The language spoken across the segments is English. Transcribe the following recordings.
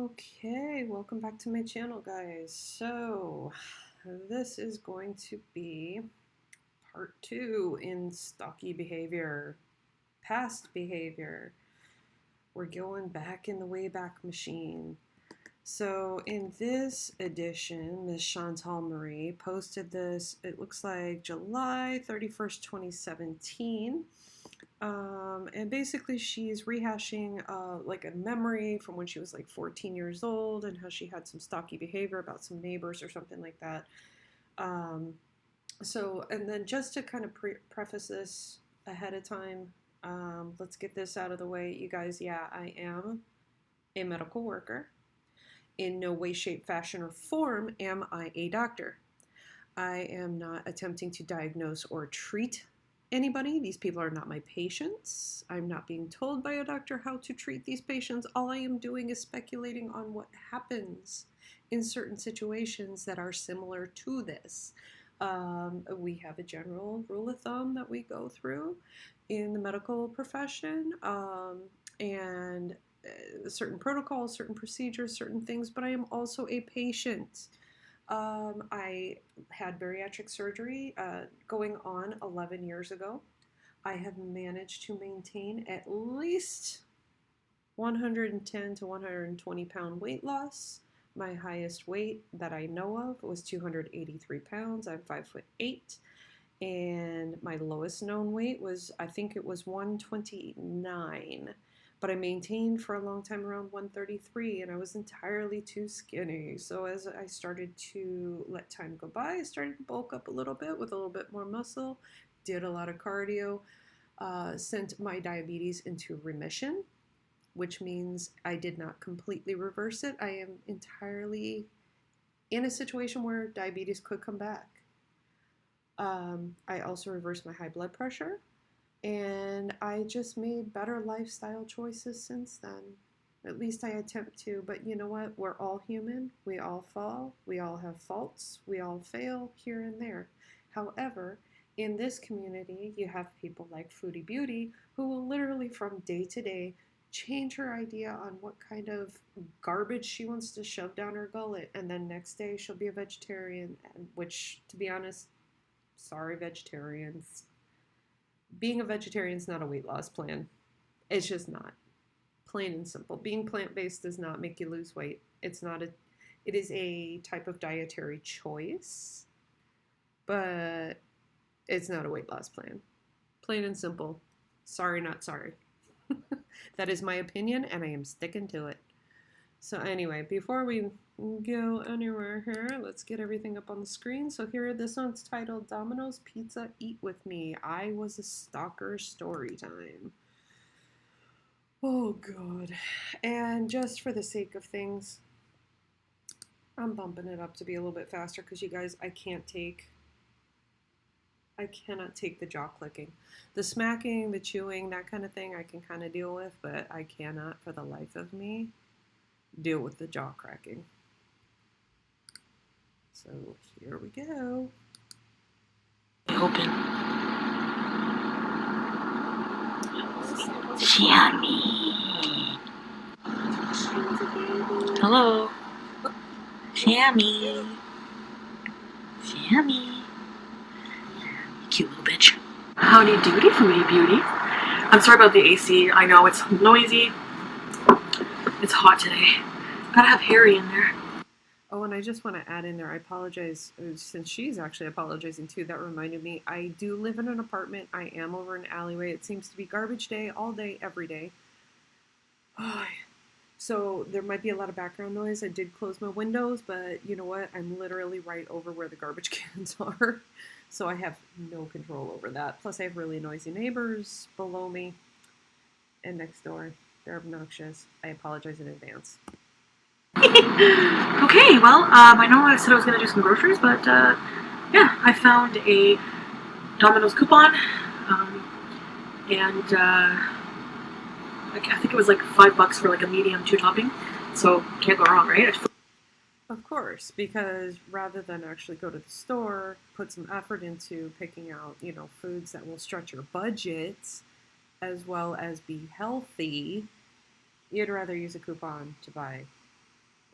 Okay, welcome back to my channel, guys. So, this is going to be part 2 in stocky behavior, past behavior. We're going back in the Wayback Machine. So, in this edition, Miss Chantal Marie posted this, it looks like July 31st, 2017. And basically she's rehashing like a memory from when she was like 14 years old and how she had some stocky behavior about some neighbors or something like that. And then just to kind of preface this ahead of time, let's get this out of the way. You guys, yeah, I am a medical worker. In no way, shape, fashion, or form am I a doctor. I am not attempting to diagnose or treat anybody. These people are not my patients. I'm not being told by a doctor how to treat these patients. All I am doing is speculating on what happens in certain situations that are similar to this. We have a general rule of thumb that we go through in the medical profession, and certain protocols, certain procedures, certain things, but I am also a patient. I had bariatric surgery going on 11 years ago. I have managed to maintain at least 110 to 120 pound weight loss. My highest weight that I know of was 283 pounds. I'm 5'8", and my lowest known weight was, I think it was 129. But I maintained for a long time around 133, and I was entirely too skinny. So as I started to let time go by, I started to bulk up a little bit with a little bit more muscle, did a lot of cardio, sent my diabetes into remission, which means I did not completely reverse it. I am entirely in a situation where diabetes could come back. I also reversed my high blood pressure. And I just made better lifestyle choices since then. At least I attempt to. But you know what? We're all human. We all fall. We all have faults. We all fail here and there. However, in this community, you have people like Foodie Beauty who will literally from day to day change her idea on what kind of garbage she wants to shove down her gullet. And then next day she'll be a vegetarian, which, to be honest, sorry, vegetarians. Being a vegetarian is not a weight loss plan. It's just not. Plain and simple. Being plant-based does not make you lose weight. It is a type of dietary choice, but it's not a weight loss plan. Plain and simple. Sorry, not sorry. That is my opinion, and I am sticking to it. So anyway, before we go anywhere here, let's get everything up on the screen. So here, this one's titled Domino's Pizza Eat With Me. I was a stalker story time. Oh God. And just for the sake of things, I'm bumping it up to be a little bit faster because you guys, I cannot take the jaw clicking. The smacking, the chewing, that kind of thing I can kind of deal with, but I cannot for the life of me deal with the jaw cracking. So here we go. Open. Yummy. Hello. Sammy. Sammy. Cute little bitch. Howdy doody, Foodie Beauty. I'm sorry about the AC. I know it's noisy. It's hot today. Gotta have Harry in there. Oh, and I just want to add in there, I apologize, since she's actually apologizing too, that reminded me, I do live in an apartment. I am over an alleyway. It seems to be garbage day, all day, every day. So there might be a lot of background noise. I did close my windows, but you know what? I'm literally right over where the garbage cans are. So I have no control over that. Plus I have really noisy neighbors below me and next door. They're obnoxious. I apologize in advance. Okay, well, I know I said I was going to do some groceries, but yeah, I found a Domino's coupon, and I think it was like $5 for like a medium 2-topping, so can't go wrong, right? Of course, because rather than actually go to the store, put some effort into picking out, foods that will stretch your budget as well as be healthy, you'd rather use a coupon to buy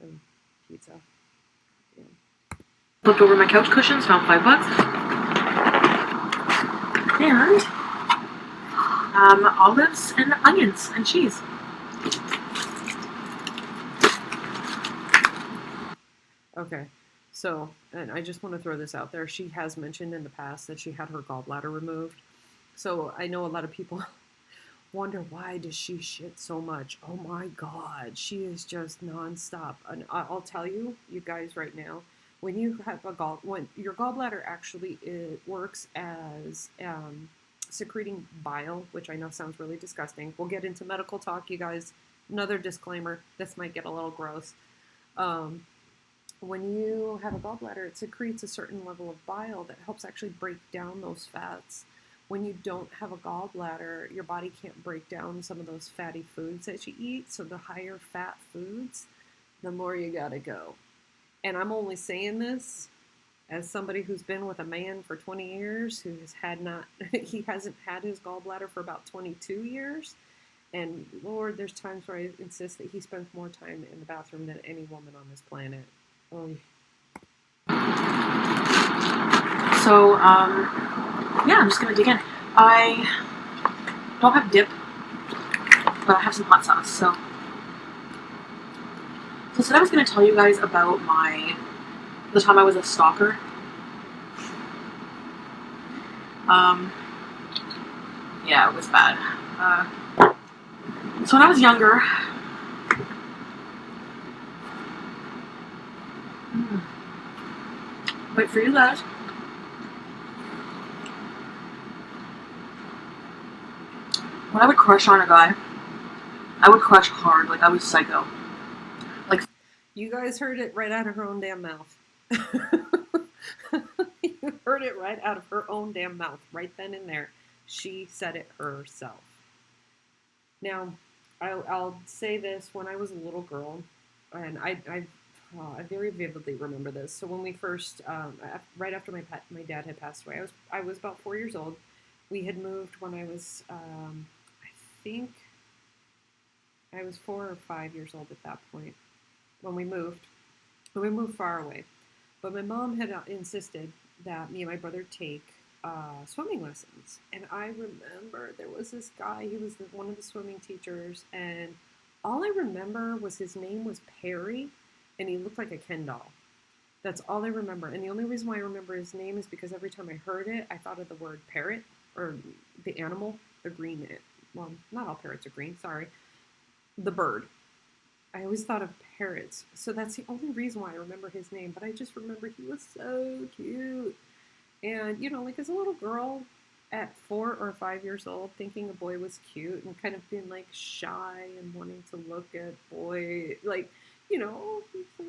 and pizza. Yeah. Looked over my couch cushions, found $5. And olives and onions and cheese. Okay, so, and I just want to throw this out there. She has mentioned in the past that she had her gallbladder removed. So I know a lot of people wonder, why does she shit so much? Oh my God, she is just nonstop. And I'll tell you, you guys, right now, when you have when your gallbladder actually works as secreting bile, which I know sounds really disgusting. We'll get into medical talk, you guys. Another disclaimer: this might get a little gross. Um, when you have a gallbladder, it secretes a certain level of bile that helps actually break down those fats. When you don't have a gallbladder, your body can't break down some of those fatty foods that you eat. So the higher fat foods, the more you gotta go. And I'm only saying this as somebody who's been with a man for 20 years who has he hasn't had his gallbladder for about 22 years. And Lord, there's times where I insist that he spends more time in the bathroom than any woman on this planet. Oh. So, yeah, I'm just gonna dig in. I don't have dip, but I have some hot sauce. So today I was gonna tell you guys about the time I was a stalker. Yeah, it was bad. So when I was younger, wait for you guys. When I would crush on a guy, I would crush hard, like I was psycho. Like, you guys heard it right out of her own damn mouth. You heard it right out of her own damn mouth, right then and there. She said it herself. Now, I'll say this: when I was a little girl, and I very vividly remember this. So when we first, right after my dad had passed away, I was about 4 years old. We had moved when I was, I think, I was 4 or 5 years old at that point when we moved. And we moved far away, but my mom had insisted that me and my brother take swimming lessons. And I remember there was this guy, he was one of the swimming teachers, and all I remember was his name was Perry, and he looked like a Ken doll. That's all I remember. And the only reason why I remember his name is because every time I heard it, I thought of the word parrot, or the animal, the green, well, not all parrots are green, sorry, the bird. I always thought of parrots. So that's the only reason why I remember his name. But I just remember he was so cute. And, like as a little girl at 4 or 5 years old, thinking a boy was cute and kind of being like shy and wanting to look at boy, like, oh, he's so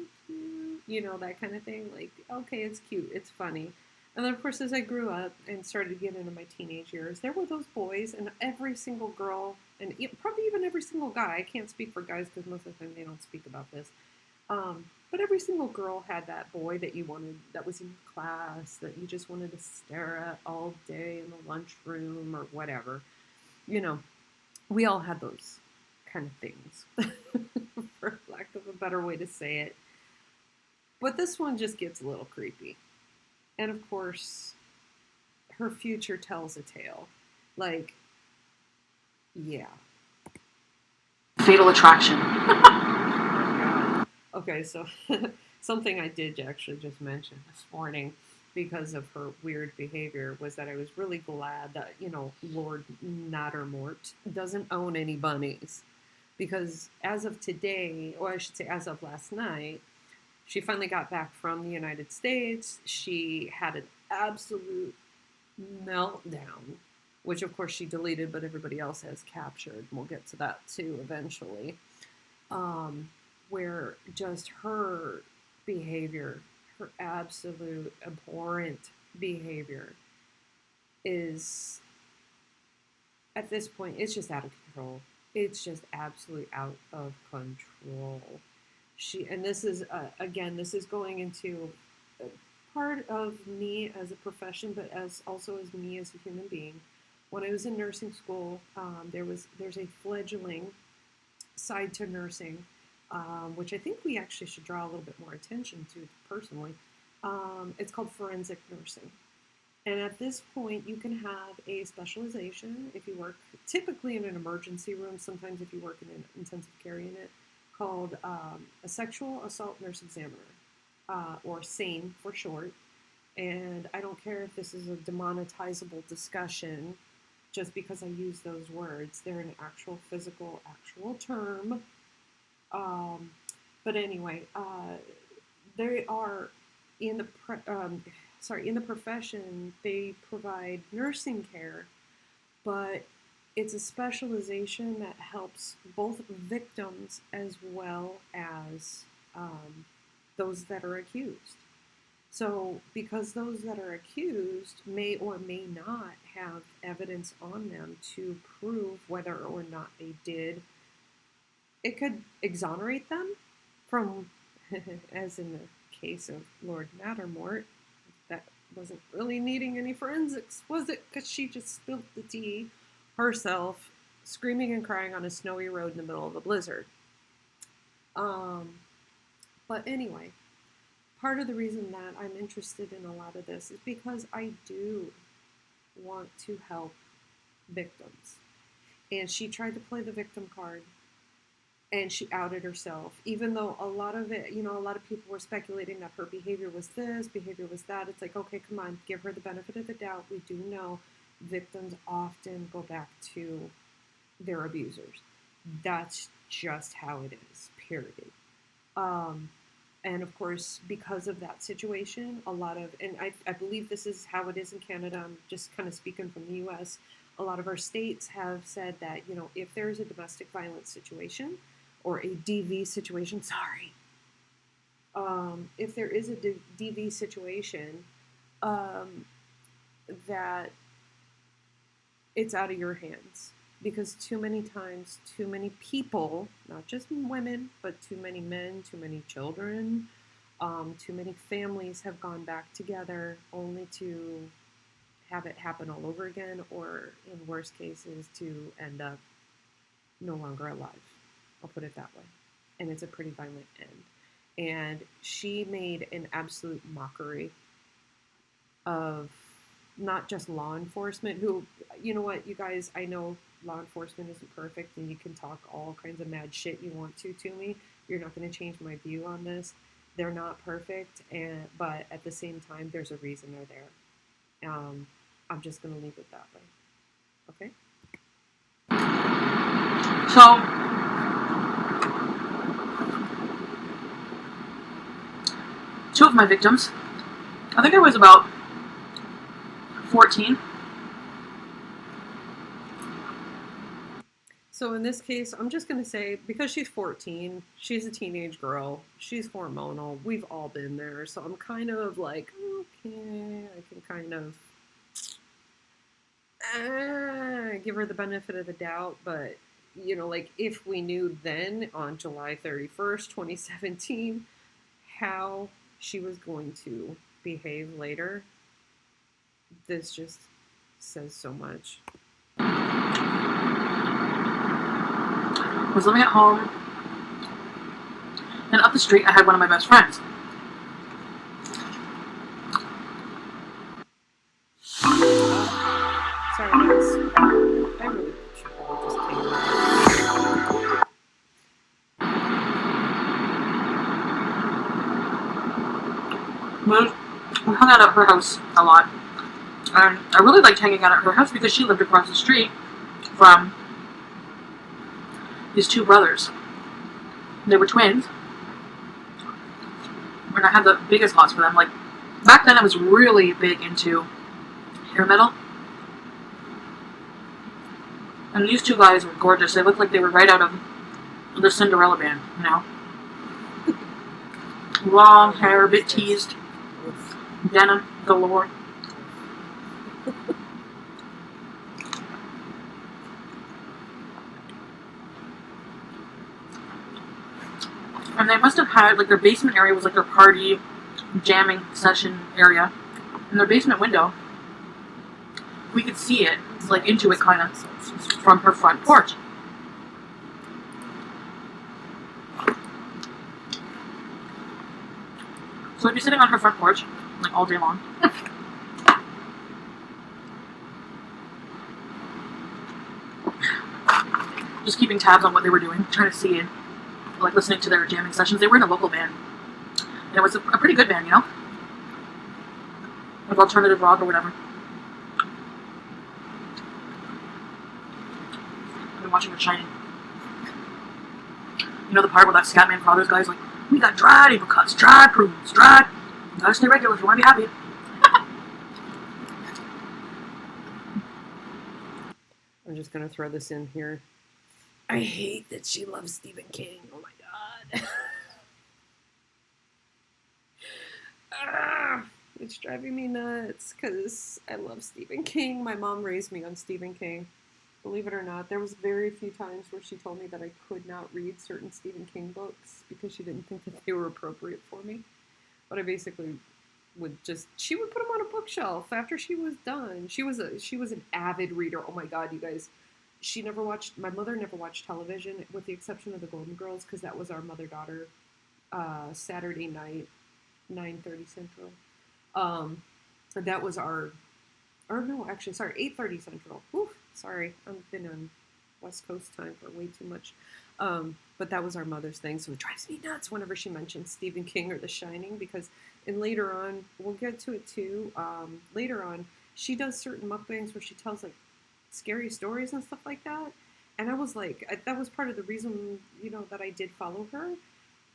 cute, that kind of thing. Like, okay, it's cute, it's funny. And then, of course, as I grew up and started to get into my teenage years, there were those boys, and every single girl, and probably even every single guy. I can't speak for guys because most of the time they don't speak about this. But every single girl had that boy that you wanted, that was in class, that you just wanted to stare at all day in the lunchroom or whatever. We all had those kind of things, for lack of a better way to say it. But this one just gets a little creepy. And of course, her future tells a tale. Like, yeah. Fatal Attraction. Okay, so something I did actually just mention this morning because of her weird behavior was that I was really glad that, Lord Nattermort doesn't own any bunnies. Because as of today, or I should say as of last night, she finally got back from the United States. She had an absolute meltdown, which of course she deleted, but everybody else has captured. We'll get to that too eventually. Where just her behavior, her absolute abhorrent behavior is, at this point, it's just out of control. It's just absolutely out of control. And this is, again, this is going into part of me as a profession, but also as me as a human being. When I was in nursing school, there's a fledgling side to nursing. which I think we actually should draw a little bit more attention to personally. It's called forensic nursing. And at this point, you can have a specialization if you work typically in an emergency room, sometimes if you work in an intensive care unit, called a sexual assault nurse examiner, or SANE for short. And I don't care if this is a demonetizable discussion just because I use those words. They're an actual physical, actual term. But anyway, they are in the in the profession. They provide nursing care, but it's a specialization that helps both victims as well as those that are accused. So, because those that are accused may or may not have evidence on them to prove whether or not they did, it could exonerate them from, as in the case of Lord Mattermort, that wasn't really needing any forensics, was it? Because she just spilled the tea herself, screaming and crying on a snowy road in the middle of a blizzard. But anyway, part of the reason that I'm interested in a lot of this is because I do want to help victims. And she tried to play the victim card, and she outed herself, even though a lot of it, a lot of people were speculating that her behavior was this, behavior was that. It's like, okay, come on, give her the benefit of the doubt. We do know victims often go back to their abusers. That's just how it is, period. And of course, because of that situation, and I believe this is how it is in Canada, I'm just kind of speaking from the US, a lot of our states have said that, if there's a domestic violence situation or a DV situation, if there is a DV situation, that it's out of your hands. Because too many times, too many people, not just women, but too many men, too many children, too many families have gone back together only to have it happen all over again, or in worst cases, to end up no longer alive. I'll put it that way. And it's a pretty violent end. And she made an absolute mockery of not just law enforcement, who, you know what, you guys, I know law enforcement isn't perfect, and you can talk all kinds of mad shit you want to me. You're not going to change my view on this. They're not perfect, but at the same time, there's a reason they're there. I'm just going to leave it that way. Okay? So, two of my victims, I think I was about 14. So in this case, I'm just going to say, because she's 14, she's a teenage girl, she's hormonal, we've all been there, so I'm kind of like, okay, I can kind of give her the benefit of the doubt, but, like, if we knew then, on July 31st, 2017, how she was going to behave later, this just says so much. I was living at home, and up the street I had one of my best friends. Sorry, guys. I really should probably just take it. We hung out at her house a lot, and I really liked hanging out at her house because she lived across the street from these two brothers. They were twins, and I had the biggest lots for them. Like, back then I was really big into hair metal, and these two guys were gorgeous. They looked like they were right out of the Cinderella band, long hair, a bit teased, denim galore. And they must have had, like, their basement area was like their party jamming session area. And their basement window, we could see it, like, into it kind of from her front porch. So I'd be sitting on her front porch, like, all day long. Just keeping tabs on what they were doing, trying to see, like, listening to their jamming sessions. They were in a local band. And it was a pretty good band, you know? Like alternative rock or whatever. I've been watching The Shining. You know the part where that Scatman Crothers guy's like, we got dried apricots, dried prunes, dried... You gotta stay regular if you want to be happy. I'm just gonna throw this in here. I hate that she loves Stephen King. Oh my god. It's driving me nuts because I love Stephen King. My mom raised me on Stephen King. Believe it or not, there was very few times where she told me that I could not read certain Stephen King books because she didn't think that they were appropriate for me. But I basically would just, she would put them on a bookshelf after she was done. She was an avid reader. Oh my god, you guys. My mother never watched television with the exception of the Golden Girls because that was our mother-daughter Saturday night, 9:30 Central. That was our, or no, actually, sorry, 8:30 Central. Oof, sorry, I've been on West Coast time for way too much. But that was our mother's thing, so it drives me nuts whenever she mentions Stephen King or The Shining, because, and later on, we'll get to it too, later on, she does certain mukbangs where she tells, like, scary stories and stuff like that, and I was like, that was part of the reason, you know, that I did follow her,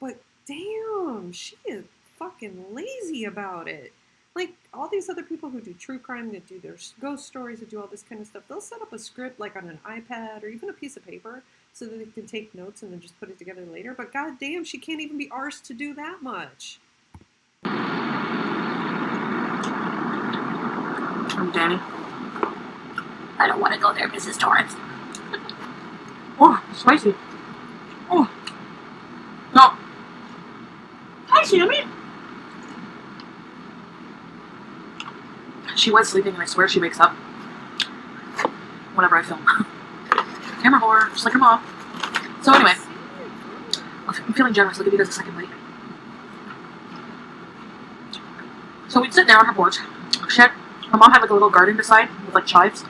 but damn, she is fucking lazy about it. Like, all these other people who do true crime, that do their ghost stories, that do all this kind of stuff, they'll set up a script, like, on an iPad or even a piece of paper so that they can take notes and then just put it together later. But goddamn, she can't even be arsed to do that much. I'm Danny. I don't want to go there, Mrs. Torrance. Oh, spicy. Oh. No. Hi, Sammy. She was sleeping, and I swear she wakes up whenever I film. Camera whore, just like her mom. So anyway, I'm feeling generous. I'll give you guys a second wait. So we'd sit down on her porch. Her mom had like a little garden beside with like chives.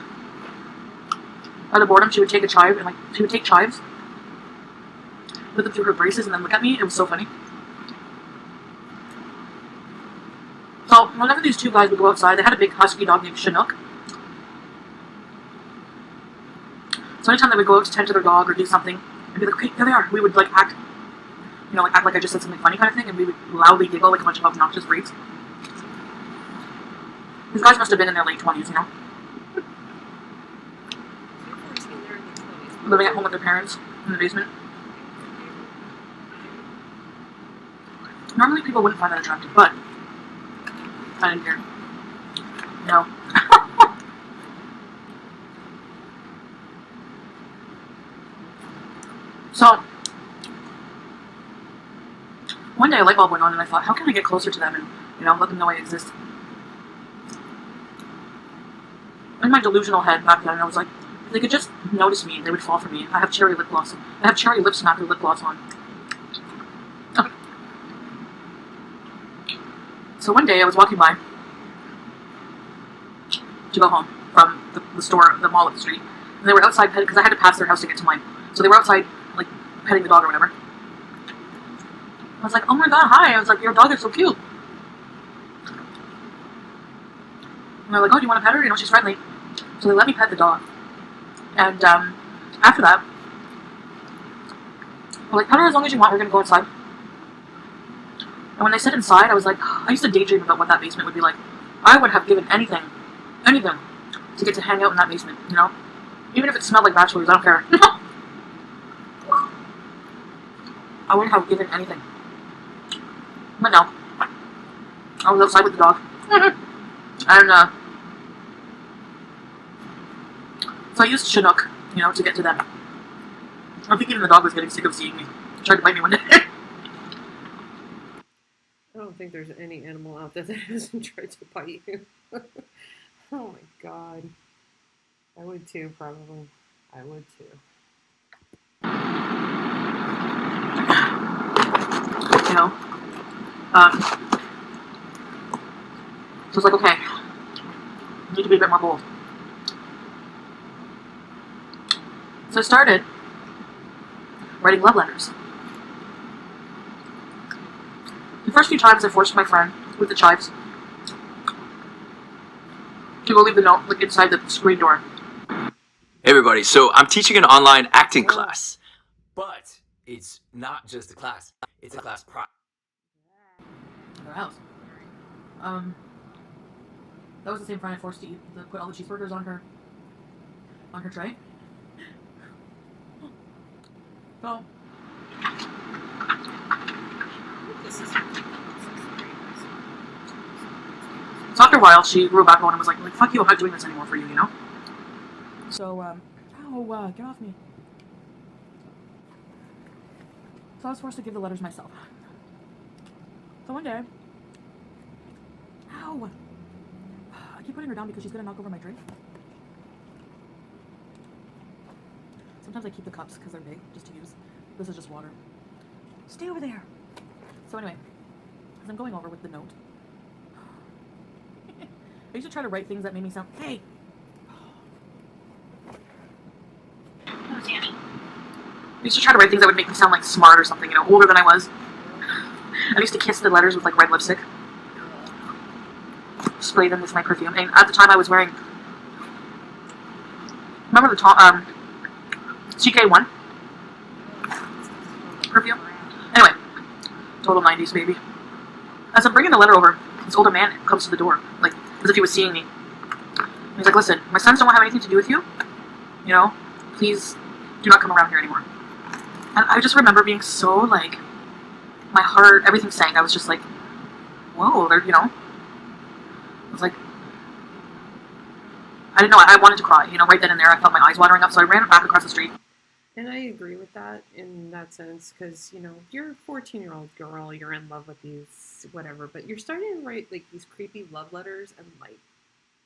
Out of boredom, she would take a chive and she would take chives, put them through her braces, and then look at me. It was so funny. So whenever these two guys would go outside, they had a big husky dog named Chinook. So anytime they would go out to tend to their dog or do something, I'd be like, okay, there they are. We would like act like I just said something funny kind of thing, and we would loudly giggle like a bunch of obnoxious freaks. These guys must have been in their late 20s, you know? Living at home with their parents in the basement. Normally people wouldn't find that attractive, but I didn't care. No. So, one day a light bulb went on and I thought, how can I get closer to them and, you know, let them know I exist? In my delusional head back then, I was like, if they could just notice me, they would fall for me. I have cherry lip gloss. I have cherry lips and not lip gloss on. So one day I was walking by to go home from the store, the mall up the street, and they were outside because I had to pass their house to get to mine. So they were outside, like, petting the dog or whatever. I was like, oh my god, hi. I was like, your dog is so cute. And they're like, oh, do you want to pet her? You know, she's friendly. So they let me pet the dog. And after that, they're like, pet her as long as you want. We're going to go inside. And when they said inside, I was like, I used to daydream about what that basement would be like. I would have given anything, to get to hang out in that basement, you know? Even if it smelled like bachelors, I don't care. I wouldn't have given anything. But no. I was outside with the dog. And, so I used Chinook, you know, to get to them. I think even the dog was getting sick of seeing me. Tried to bite me one day. I don't think there's any animal out there that hasn't tried to bite you. Oh my god. I would too, probably. I would too. You know? So it's like, okay, I need to be a bit more bold. So I started writing love letters. The first few times I forced my friend with the chives to go leave the note like inside the screen door. Hey everybody, so I'm teaching an online acting class. But it's not just a class, it's a class pro. Their house. That was the same friend I forced to put all the cheeseburgers on her tray. So after a while, she grew back on and was like, fuck you, I'm not doing this anymore for you, you know? So, get off me. So I was forced to give the letters myself. So one day, ow! I keep putting her down because she's gonna knock over my drink. Sometimes I keep the cups because they're big, just to use. This is just water. Stay over there! So anyway, as I'm going over with the note, I used to try to write things that made me sound, hey! Oh, Sammy. I used to try to write things that would make me sound like smart or something, older than I was. I used to kiss the letters with like red lipstick. Spray them with my perfume. And at the time I was wearing, remember the CK1 perfume? Anyway, total 90s baby. As I'm bringing the letter over, this older man comes to the door, like as if he was seeing me. He's like, listen, my sons don't have anything to do with you. Please do not come around here anymore. And I just remember being so like, my heart, everything sank. I was just like, whoa, I was like, I didn't know, I wanted to cry, right then and there. I felt my eyes watering up, so I ran back across the street. And I agree with that in that sense, because, you're a 14-year-old girl, you're in love with these, whatever, but you're starting to write, like, these creepy love letters, and, like,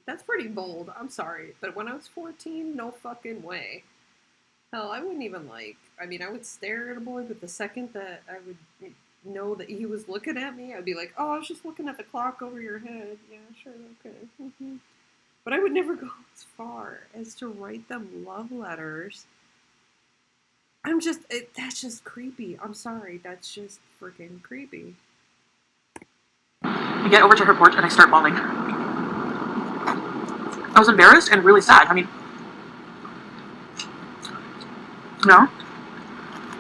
that's pretty bold, I'm sorry, but when I was 14, no fucking way. Hell, I wouldn't even, I would stare at a boy, but the second that I would know that he was looking at me, I'd be like, oh, I was just looking at the clock over your head, yeah, sure, okay, But I would never go as far as to write them love letters. That's just creepy. I'm sorry, that's just freaking creepy. I get over to her porch and I start bawling. I was embarrassed and really sad.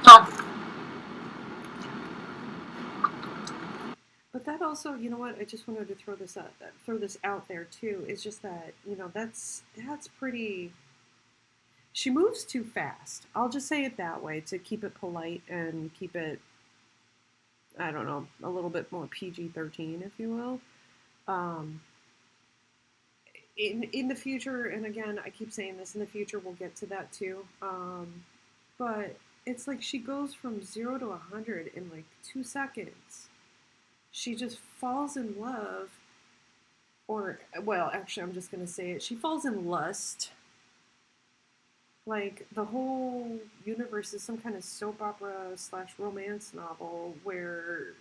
So. But that also, you know what? I just wanted to throw this out there too. It's just that that's pretty. She moves too fast. I'll just say it that way to keep it polite and keep it, I don't know, a little bit more PG-13, if you will. In the future, and again, I keep saying this, in the future we'll get to that too. But it's like she goes from 0 to 100 in like 2 seconds. She just falls in love, or, well, actually, I'm just going to say it. She falls in lust. Like, the whole universe is some kind of soap opera / romance novel where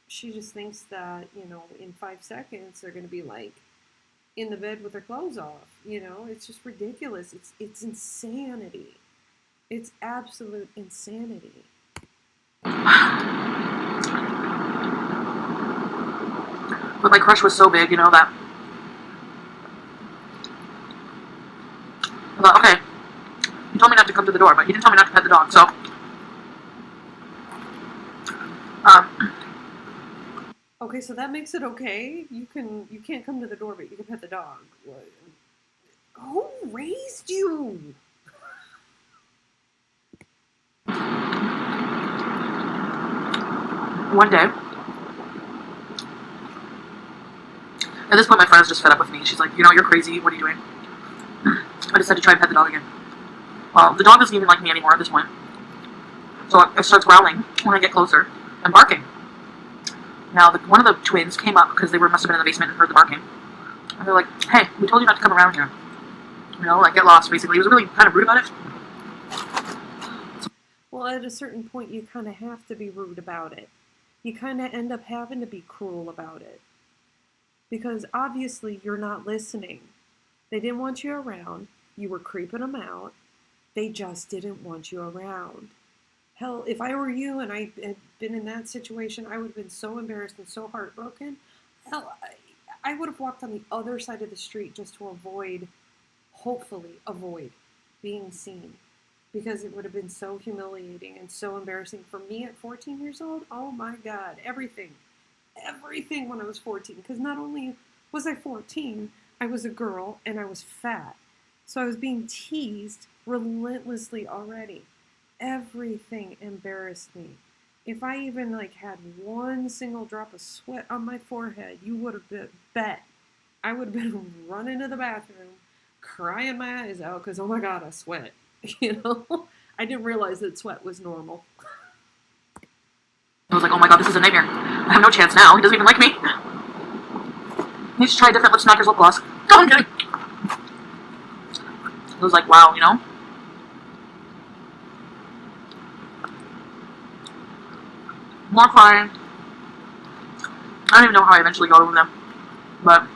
she just thinks that, in 5 seconds they're going to be, like, in the bed with their clothes off. It's just ridiculous. It's insanity. It's absolute insanity. But my crush was so big, that I thought, okay, he told me not to come to the door, but he didn't tell me not to pet the dog, so Okay, so that makes it okay. You can't come to the door, but you can pet the dog. What? Who raised you? One day, at this point my friend's just fed up with me. She's like, you're crazy, what are you doing? I decided to try and pet the dog again. Well, the dog doesn't even like me anymore at this point. So it starts growling when I get closer and barking. Now, one of the twins came up because they must have been in the basement and heard the barking. And they're like, hey, we told you not to come around here. Get lost, basically. He was really kind of rude about it. Well, at a certain point, you kind of have to be rude about it. You kind of end up having to be cruel about it. because obviously you're not listening. They didn't want you around. You were creeping them out. They just didn't want you around. Hell, if I were you and I had been in that situation, I would have been so embarrassed and so heartbroken. Hell, I would have walked on the other side of the street just to avoid, hopefully avoid, being seen. Because it would have been so humiliating and so embarrassing for me at 14 years old. Oh my God, everything when I was 14. Because not only was I 14, I was a girl and I was fat. So I was being teased relentlessly already. Everything embarrassed me. If I even had one single drop of sweat on my forehead, you would have bet I would have been running to the bathroom, crying my eyes out because, oh my God, I sweat. I didn't realize that sweat was normal. I was like, oh my God, this is a nightmare. I have no chance now. He doesn't even like me. He needs to try different lip smackers lip gloss. No, I'm kidding. I was like, wow, More crying. I don't even know how I eventually got over them. But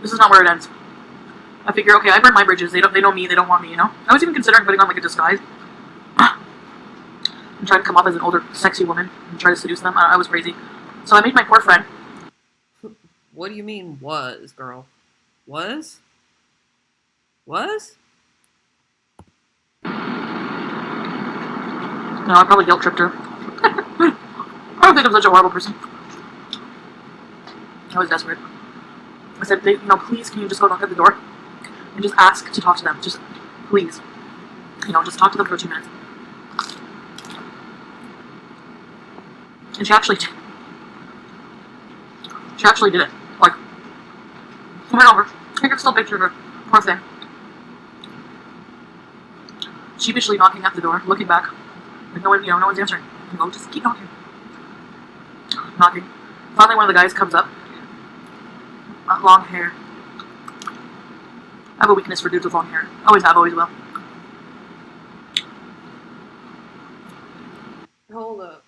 this is not where it ends. I figure, okay, I burn my bridges. They know me. They don't want me. I was even considering putting on a disguise and trying to come off as an older, sexy woman and try to seduce them. I was crazy. So I made my poor friend. What do you mean, was, girl? Was? Was? No, I probably guilt tripped her. I don't think I'm such a horrible person. I was desperate. I said, please, can you just go knock at the door and just ask to talk to them? Just, please. Just talk to them for 2 minutes. And she actually did. She actually did it. She went over. I can still picture her. Poor thing. Sheepishly knocking at the door, looking back. No one's answering. Just keep knocking. Knocking. Finally, one of the guys comes up. Long hair. I have a weakness for dudes with long hair. Always have, always will. Hold up.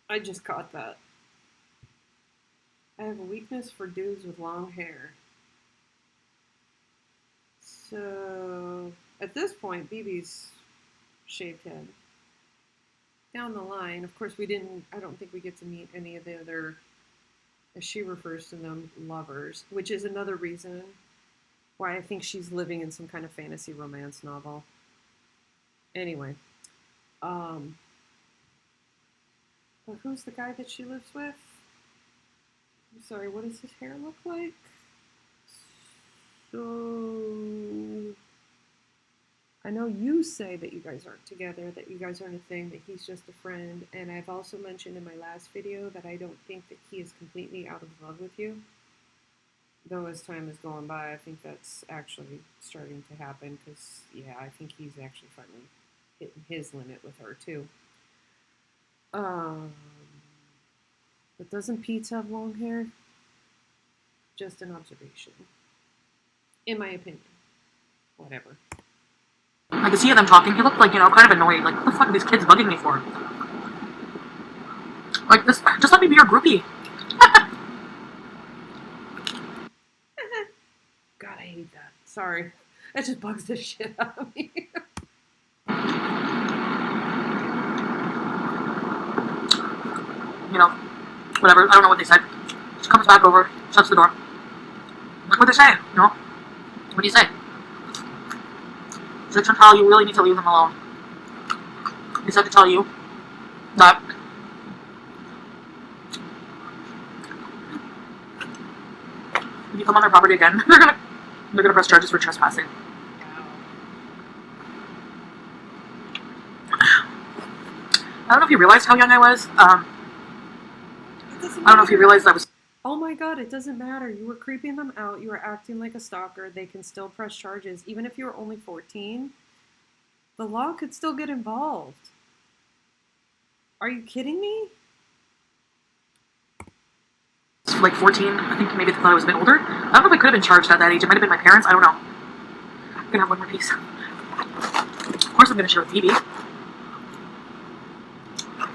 I just caught that. I have a weakness for dudes with long hair. So, at this point, BB's shaved head. Down the line, of course, I don't think we get to meet any of the other, as she refers to them, lovers, which is another reason why I think she's living in some kind of fantasy romance novel. Anyway, but who's the guy that she lives with? I'm sorry, what does his hair look like? So, I know you say that you guys aren't together, that you guys aren't a thing, that he's just a friend, and I've also mentioned in my last video that I don't think that he is completely out of love with you. Though as time is going by, I think that's actually starting to happen, because, yeah, I think he's actually finally hitting his limit with her, too. But doesn't Pete have long hair? Just an observation. In my opinion. Whatever. I could see them talking. He looked kind of annoyed. What the fuck are these kids bugging me for? This, just let me be your groupie. God, I hate that. Sorry. That just bugs the shit out of me. Whatever. I don't know what they said. She comes back over, shuts the door. What'd they say? What do you say? She's like, Chantal, you really need to leave them alone. He said to tell you that if you come on their property again, they're gonna press charges for trespassing. I don't know if you realized how young I was. I don't know if you realized I was. Oh my God, it doesn't matter. You were creeping them out. You were acting like a stalker. They can still press charges. Even if you were only 14, the law could still get involved. Are you kidding me? 14. I think maybe they thought I was a bit older. I don't know if I could have been charged at that age. It might have been my parents. I don't know. I'm gonna have one more piece. Of course I'm gonna share with Phoebe.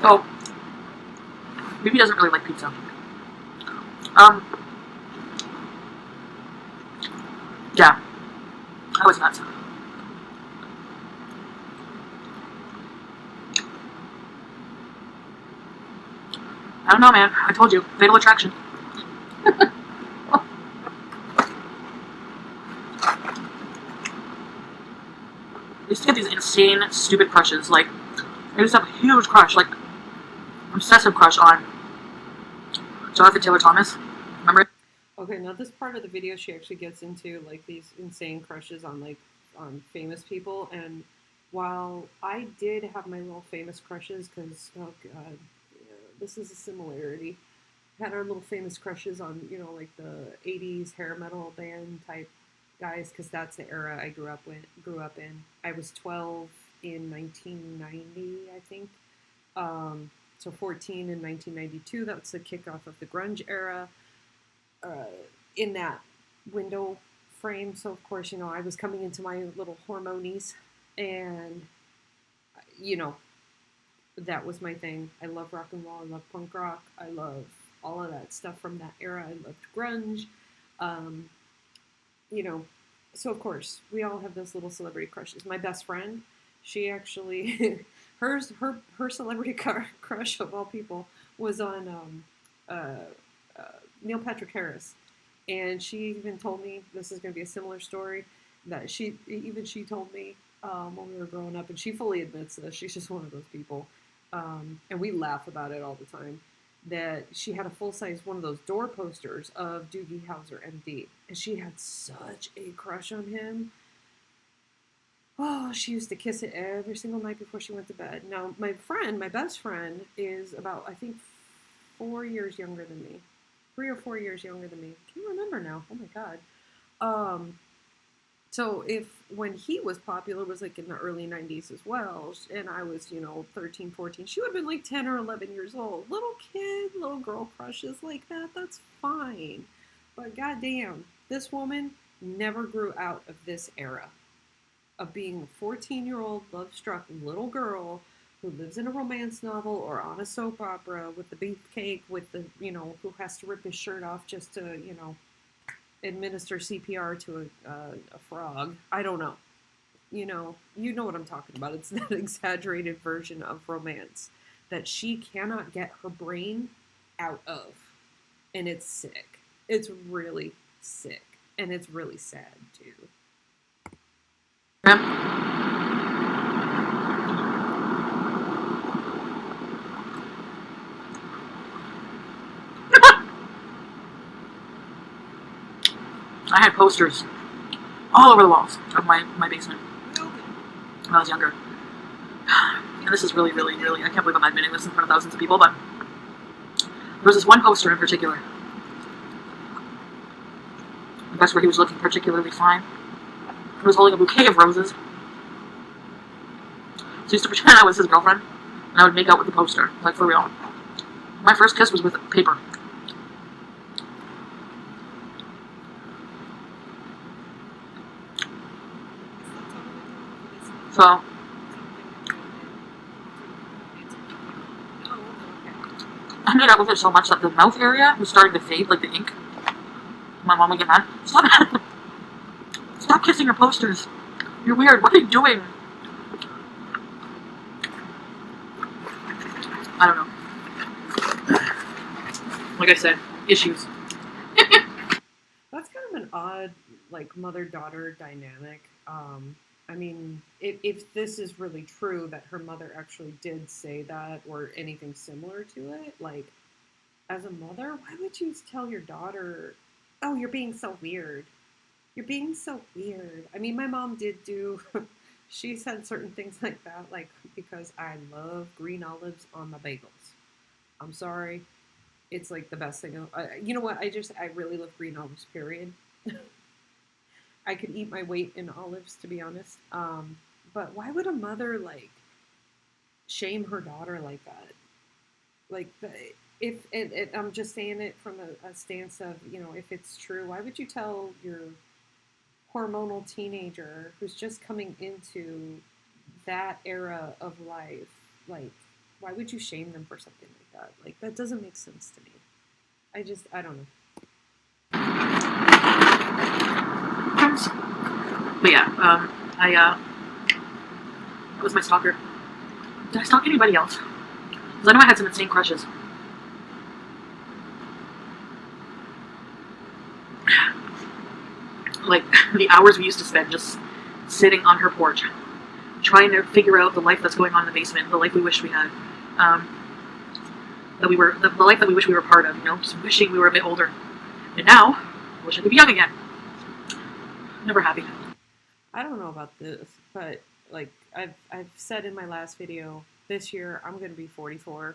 So, Phoebe doesn't really like pizza. Um, yeah, I was nuts. I don't know, man. I told you, fatal attraction. I used to get these insane, stupid crushes. Like, I used to have a huge crush, like, obsessive crush on Jonathan Taylor Thomas. Remember? Okay, now this part of the video, she actually gets into like these insane crushes on like on famous people, and while I did have my little famous crushes, because oh god, yeah, this is a similarity. Had our little famous crushes on like the '80s hair metal band type guys, because that's the era I grew up in. I was 12 in 1990, I think. So 14 in 1992. That's the kickoff of the grunge era. Uh, in that window frame. So of course, I was coming into my little hormonies, and you know, that was my thing. I love rock and roll. I love punk rock. I love all of that stuff from that era. I loved grunge. Um, you know, so of course, we all have those little celebrity crushes. My best friend, she actually, her celebrity crush of all people was on uh, Neil Patrick Harris. And she even told me, this is going to be a similar story, that she told me when we were growing up, and she fully admits this. She's just one of those people, and we laugh about it all the time. That she had a full size one of those door posters of Doogie Howser, MD, and she had such a crush on him. Oh, she used to kiss it every single night before she went to bed. Now, my best friend, is about, I think, 4 years younger than me. 3 or 4 years younger than me. Can't remember now. Oh my god. Um, so when he was popular, was like in the early 90s as well, and I was, 13, 14, she would have been like 10 or 11 years old. Little kid, little girl crushes like that, that's fine. But goddamn, this woman never grew out of this era of being a 14-year-old love-struck little girl who lives in a romance novel or on a soap opera with the beefcake with the, who has to rip his shirt off just to, administer CPR to a frog. I don't know. You know what I'm talking about. It's that exaggerated version of romance that she cannot get her brain out of. And it's sick. It's really sick. And it's really sad, too. Yeah. I had posters all over the walls of my basement when I was younger. And this is really, really, really, I can't believe I'm admitting this in front of thousands of people, but there was this one poster in particular. That's where he was looking particularly fine. He was holding a bouquet of roses. So I used to pretend I was his girlfriend, and I would make out with the poster, like for real. My first kiss was with paper. So I made out with it so much that the mouth area was starting to fade, like the ink. My mom would get mad. Stop! Stop kissing your posters. You're weird. What are you doing? I don't know. Like I said, issues. That's kind of an odd, like, mother-daughter dynamic. I mean, if this is really true that her mother actually did say that or anything similar to it, like, as a mother, why would you tell your daughter, oh, you're being so weird? You're being so weird. I mean, my mom did do, she said certain things like that, like, because I love green olives on my bagels. I'm sorry. It's like the best thing. You know what? I really love green olives, period. I could eat my weight in olives, to be honest. But why would a mother, like, shame her daughter like that? Like, I'm just saying it from a stance of, if it's true, why would you tell your hormonal teenager who's just coming into that era of life, like, why would you shame them for something like that? Like, that doesn't make sense to me. I don't know. friends. But yeah, it was my stalker. Did I stalk anybody else? Because I know I had some insane crushes. Like, the hours we used to spend just sitting on her porch, trying to figure out the life that's going on in the basement, the life we wish we had. The life that we wish we were part of, just wishing we were a bit older. And now, I wish I could be young again. Never happy. I don't know about this, but like I've said in my last video, this year I'm going to be 44,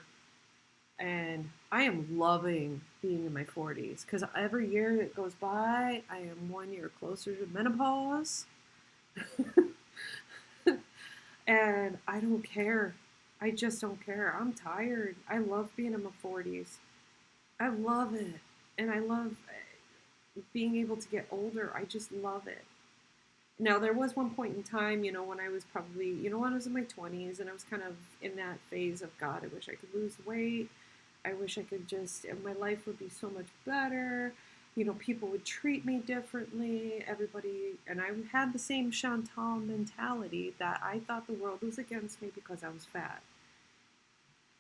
and I am loving being in my 40s because every year that goes by, I am 1 year closer to menopause. And I don't care. I just don't care. I'm tired. I love being in my 40s. I love it. And I love being able to get older. I just love it. Now, there was one point in time, when I was probably, when I was in my 20s and I was kind of in that phase of, God, I wish I could lose weight. I wish I could my life would be so much better. People would treat me differently. Everybody, and I had the same Chantal mentality that I thought the world was against me because I was fat.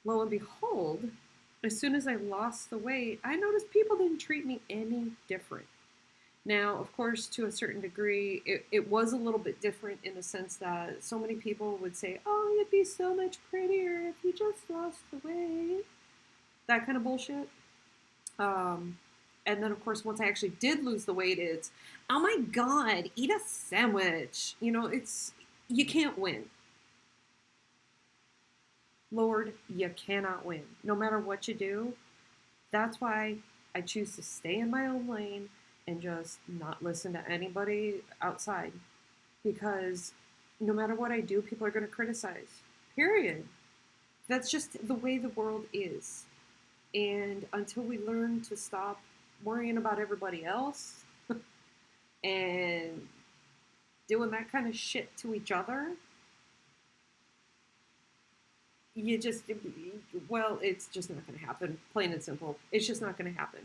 Lo and behold, as soon as I lost the weight, I noticed people didn't treat me any different. Now, of course, to a certain degree, it was a little bit different in the sense that so many people would say, oh, you'd be so much prettier if you just lost the weight. That kind of bullshit. And then, of course, once I actually did lose the weight, it's, oh my God, eat a sandwich. You can't win. Lord, you cannot win. No matter what you do. That's why I choose to stay in my own lane and just not listen to anybody outside. Because no matter what I do, people are going to criticize. Period. That's just the way the world is. And until we learn to stop worrying about everybody else and doing that kind of shit to each other, it's just not going to happen. Plain and simple. It's just not going to happen.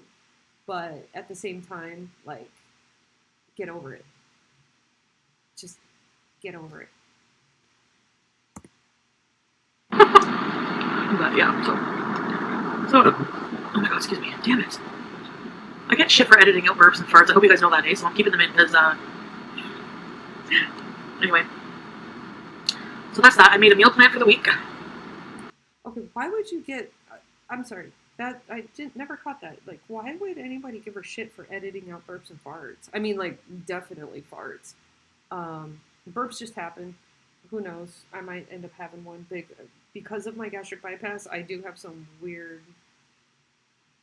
But at the same time, get over it. Just get over it. But yeah, so, oh my God, excuse me, damn it. I get shit for editing out burps and farts. I hope you guys know that, so I'm keeping them in because, anyway. So that's that. I made a meal plan for the week. Okay, why would you get, I'm sorry, that, I never caught that. Why would anybody give her shit for editing out burps and farts? I mean, definitely farts. Burps just happen. Who knows? I might end up having one because of my gastric bypass. I do have some weird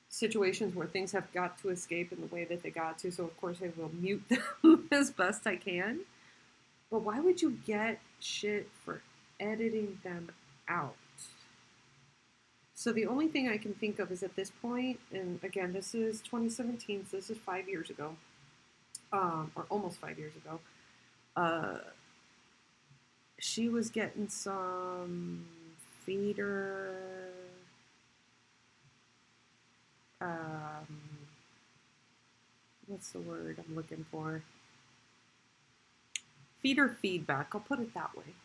situations where things have got to escape in the way that they got to, so of course I will mute them as best I can. But why would you get shit for editing them out? So the only thing I can think of is at this point, and again, this is 2017, so this is 5 years ago, or almost 5 years ago, she was getting some feeder, what's the word I'm looking for? Feeder feedback, I'll put it that way.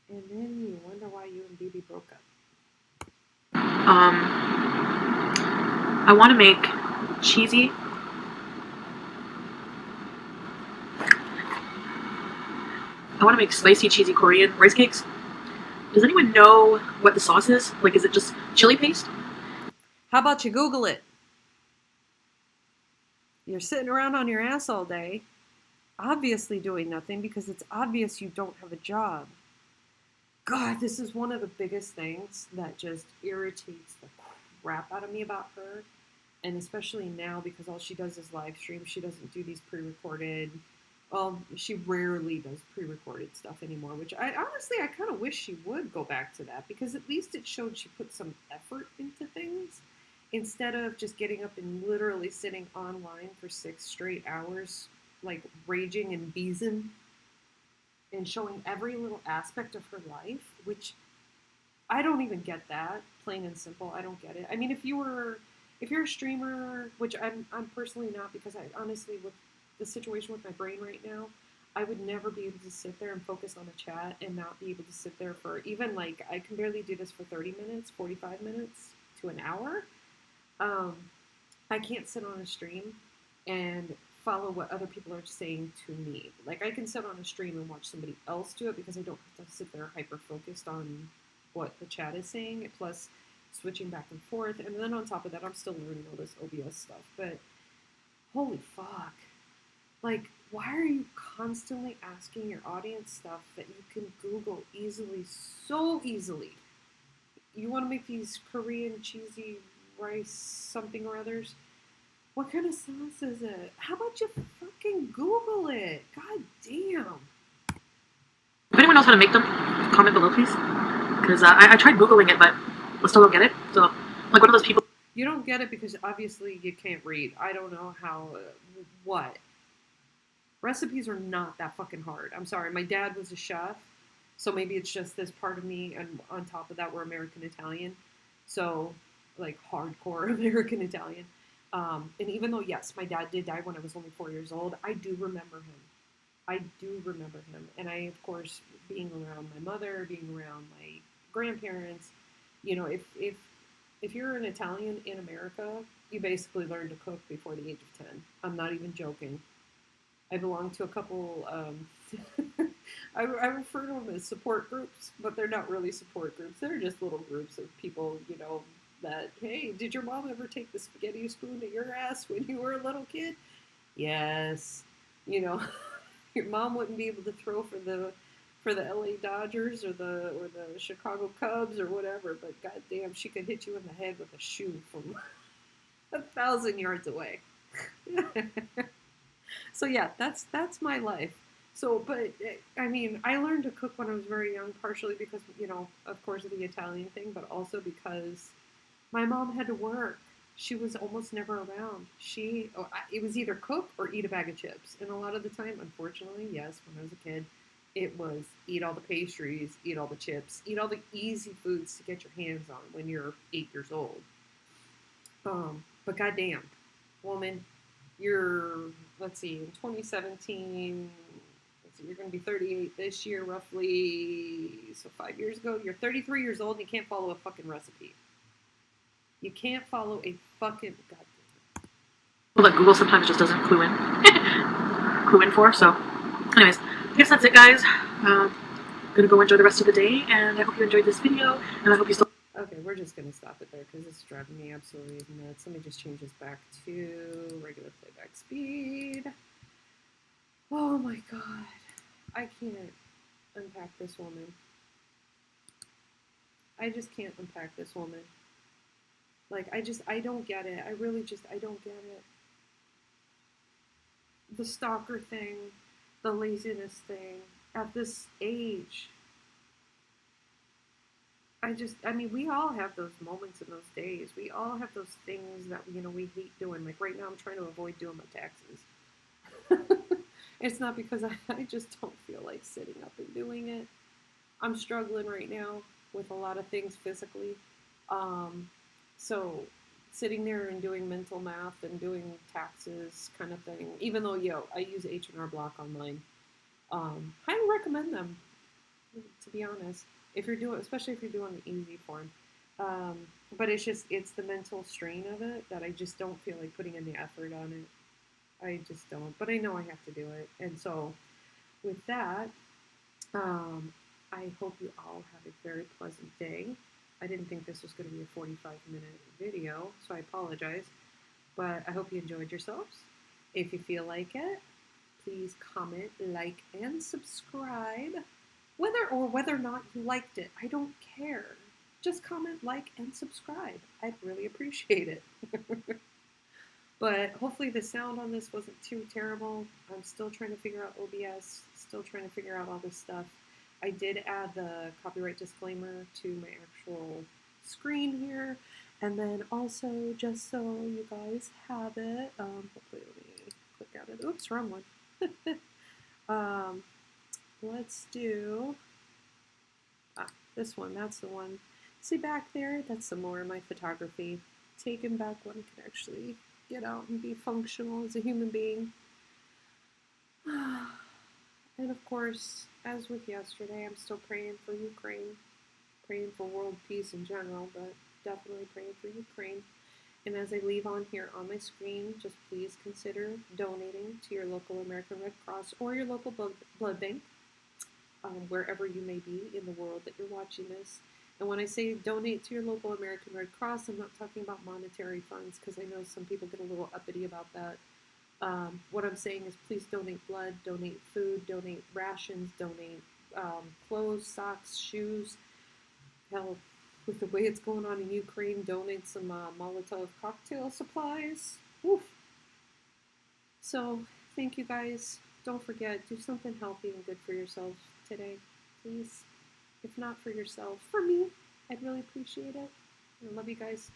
And then you wonder why you and BB broke up. I want to make cheesy spicy cheesy Korean rice cakes. Does anyone know what the sauce is? Is it just chili paste? How about you Google it? You're sitting around on your ass all day, obviously doing nothing because it's obvious you don't have a job. God, this is one of the biggest things that just irritates the crap out of me about her. And especially now because all she does is live stream. She doesn't do these pre-recorded. Well, she rarely does pre-recorded stuff anymore, which I kind of wish she would go back to that because at least it showed she put some effort into things instead of just getting up and literally sitting online for 6 straight hours, raging and beezing and showing every little aspect of her life, which I don't even get that, plain and simple. I don't get it. I mean, if you're a streamer, which I'm personally not because I honestly the situation with my brain right now, I would never be able to sit there and focus on a chat and not be able to sit there for even like I can barely do this for 30 minutes, 45 minutes to an hour. Um, I can't sit on a stream and follow what other people are saying to me. Like I can sit on a stream and watch somebody else do it because I don't have to sit there hyper focused on what the chat is saying. Plus switching back and forth, and then on top of that, I'm still learning all this OBS stuff. But holy fuck. Like, why are you constantly asking your audience stuff that you can Google easily, so easily? You want to make these Korean cheesy rice something or others? What kind of sauce is it? How about you fucking Google it? God damn. If anyone knows how to make them, comment below, please. Because I tried Googling it, but I still don't get it. So, I'm like one of those people. You don't get it because obviously you can't read. I don't know how, what? Recipes are not that fucking hard. I'm sorry. My dad was a chef, so maybe it's just this part of me, and on top of that, we're American Italian. So, like, hardcore American Italian. And even though, yes, my dad did die when I was only 4 years old, I do remember him. I do remember him. And I, of course, being around my mother, being around my grandparents, you know, if you're an Italian in America, you basically learn to cook before the age of 10. I'm not even joking. I belong to a couple, I refer to them as support groups, but they're not really support groups. They're just little groups of people, you know, that, hey, did your mom ever take the spaghetti spoon to your ass when you were a little kid? Yes. You know, your mom wouldn't be able to throw for the LA Dodgers or the Chicago Cubs or whatever, but goddamn, she could hit you in the head with a shoe from 1,000 yards away. So yeah, that's my life. So, but I mean, I learned to cook when I was very young, partially because, you know, of course, of the Italian thing, but also because my mom had to work. She was almost never around. It was either cook or eat a bag of chips. And a lot of the time, unfortunately, yes, when I was a kid, it was eat all the pastries, eat all the chips, eat all the easy foods to get your hands on when you're 8 years old. But goddamn, woman, let's see, in 2017, you're going to be 38 this year, roughly. So 5 years ago, you're 33 years old and you can't follow a fucking recipe. You can't follow a fucking goddamn. Well, that Google sometimes just doesn't clue in for. So, anyways, I guess that's it, guys. Gonna go enjoy the rest of the day, and I hope you enjoyed this video, and I hope you still. Okay, we're just gonna stop it there because it's driving me absolutely nuts. Let me just change this back to regular playback speed. Oh my god, I can't unpack this woman. I just can't unpack this woman. Like, I don't get it. I don't get it. The stalker thing, the laziness thing, at this age. I mean, we all have those moments in those days. We all have those things that, you know, we hate doing. Like, right now, I'm trying to avoid doing my taxes. It's not because I just don't feel like sitting up and doing it. I'm struggling right now with a lot of things physically. So sitting there and doing mental math and doing taxes kind of thing, even though, I use H&R Block online. Highly recommend them, to be honest, especially if you're doing the easy form. But it's the mental strain of it that I just don't feel like putting in the effort on it. I just don't, but I know I have to do it. And so with that, I hope you all have a very pleasant day. I didn't think this was going to be a 45-minute video, so I apologize. But I hope you enjoyed yourselves. If you feel like it, please comment, like, and subscribe. Whether or not you liked it, I don't care. Just comment, like, and subscribe. I'd really appreciate it. But hopefully the sound on this wasn't too terrible. I'm still trying to figure out OBS, still trying to figure out all this stuff. I did add the copyright disclaimer to my actual screen here. And then also, just so you guys have it, hopefully let me click out of it. Oops, wrong one. Let's do this one. That's the one. See back there? That's some more of my photography. Taken back when I could actually get out and be functional as a human being. And of course, as with yesterday, I'm still praying for Ukraine, praying for world peace in general, but definitely praying for Ukraine. And as I leave on here on my screen, just please consider donating to your local American Red Cross or your local blood bank, wherever you may be in the world that you're watching this. And when I say donate to your local American Red Cross, I'm not talking about monetary funds, because I know some people get a little uppity about that. What I'm saying is please donate blood, donate food, donate rations, donate clothes, socks, shoes. Hell, with the way it's going on in Ukraine, donate some Molotov cocktail supplies. Oof. So, thank you guys. Don't forget, do something healthy and good for yourself today, please. If not for yourself, for me, I'd really appreciate it. I love you guys.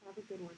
Have a good one.